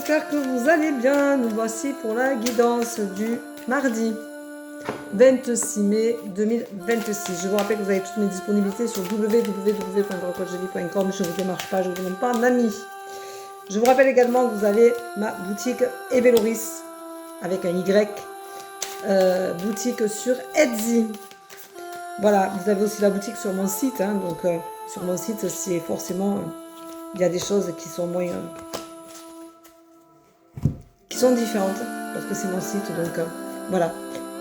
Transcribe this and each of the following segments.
j'espère que vous allez bien. Nous voici pour la guidance du mardi 26 mai 2026. Je vous rappelle que vous avez toutes mes disponibilités sur www.coachdevi.com. Je ne vous démarche pas, je ne vous demande pas d'amis. Je vous rappelle également que vous avez ma boutique Eveloris avec un Y, boutique sur Etsy. Voilà, vous avez aussi la boutique sur mon site. Donc sur mon site, c'est forcément, il y a des choses qui sont moins... qui sont différentes parce que c'est mon site, donc voilà.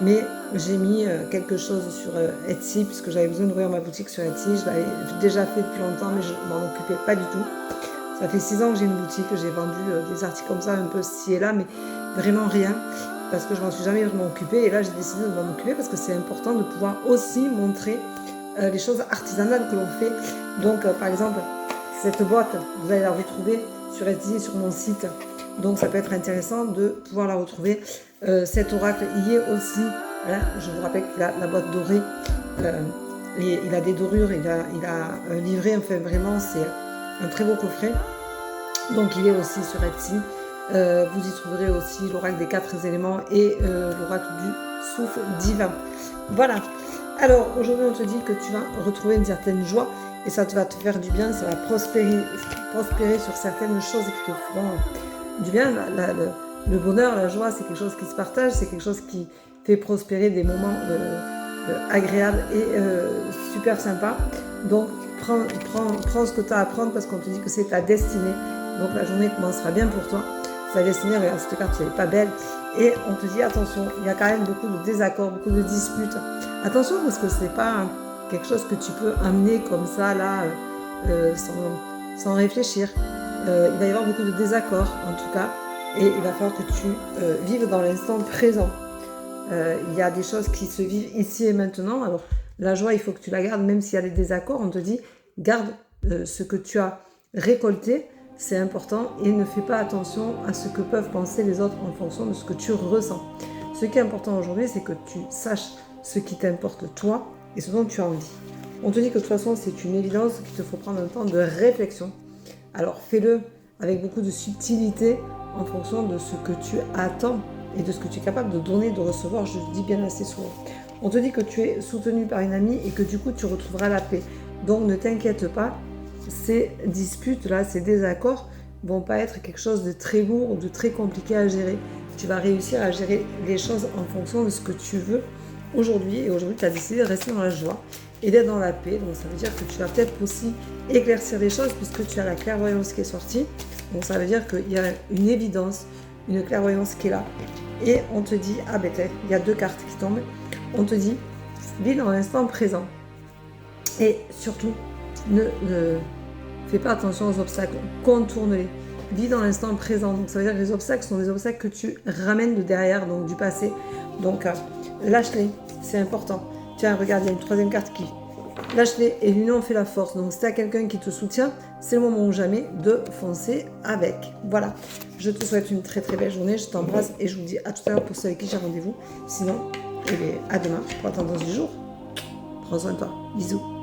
Mais j'ai mis quelque chose sur Etsy puisque j'avais besoin d'ouvrir ma boutique sur Etsy. Je l'avais déjà fait depuis longtemps, mais je m'en occupais pas du tout. Ça fait 6 ans que j'ai une boutique, j'ai vendu des articles comme ça un peu ci et là, mais vraiment rien parce que je m'en suis jamais vraiment occupée. Et là, j'ai décidé de m'en occuper parce que c'est important de pouvoir aussi montrer les choses artisanales que l'on fait. Donc, par exemple, cette boîte, vous allez la retrouver sur Etsy, sur mon site. Donc ça peut être intéressant de pouvoir la retrouver. Cet oracle y est aussi. Je vous rappelle qu'il a la boîte dorée. Et il a des dorures, il a un livret. Enfin vraiment, c'est un très beau coffret. Donc il est aussi sur Etsy. Vous y trouverez aussi l'oracle des 4 éléments et l'oracle du souffle divin. Voilà. Alors aujourd'hui on te dit que tu vas retrouver une certaine joie et ça va te faire du bien. Ça va prospérer sur certaines choses qui te feront du bien. Le bonheur, la joie, c'est quelque chose qui se partage, c'est quelque chose qui fait prospérer des moments agréables et super sympas. Donc prends ce que tu as à prendre parce qu'on te dit que c'est ta destinée. Donc la journée commencera bien pour toi. Ta destinée, regarde cette carte, elle n'est pas belle. Et on te dit attention, il y a quand même beaucoup de désaccords, beaucoup de disputes. Attention parce que ce n'est pas quelque chose que tu peux amener comme ça là sans réfléchir. Il va y avoir beaucoup de désaccords en tout cas et il va falloir que tu vives dans l'instant présent. Il y a des choses qui se vivent ici et maintenant. Alors la joie, il faut que tu la gardes même s'il y a des désaccords. On te dit garde ce que tu as récolté, c'est important et ne fais pas attention à ce que peuvent penser les autres en fonction de ce que tu ressens. Ce qui est important aujourd'hui, c'est que tu saches ce qui t'importe toi et ce dont tu as envie. On te dit que de toute façon, c'est une évidence qu'il te faut prendre un temps de réflexion. Alors fais-le avec beaucoup de subtilité en fonction de ce que tu attends et de ce que tu es capable de donner, de recevoir, je le dis bien assez souvent. On te dit que tu es soutenu par une amie et que du coup tu retrouveras la paix. Donc ne t'inquiète pas, ces disputes-là, ces désaccords vont pas être quelque chose de très lourd ou de très compliqué à gérer. Tu vas réussir à gérer les choses en fonction de ce que tu veux aujourd'hui. Et aujourd'hui, tu as décidé de rester dans la joie et d'être dans la paix. Donc ça veut dire que tu vas peut-être aussi éclaircir les choses puisque tu as la clairvoyance qui est sortie. Donc ça veut dire qu'il y a une évidence, une clairvoyance qui est là. Et on te dit, ah ben il y a 2 cartes qui tombent. On te dit, vis dans l'instant présent. Et surtout, ne fais pas attention aux obstacles, contourne-les. Vis dans l'instant présent. Donc ça veut dire que les obstacles sont des obstacles que tu ramènes de derrière, donc du passé. Donc lâche-les, c'est important. Tiens, regarde, il y a une 3e carte qui... Lâche-les et l'union fait la force. Donc si tu as quelqu'un qui te soutient, c'est le moment ou jamais de foncer avec. Voilà. Je te souhaite une très très belle journée. Je t'embrasse et je vous dis à tout à l'heure pour ceux avec qui j'ai rendez-vous. Sinon, à demain pour la tendance du jour. Prends soin de toi. Bisous.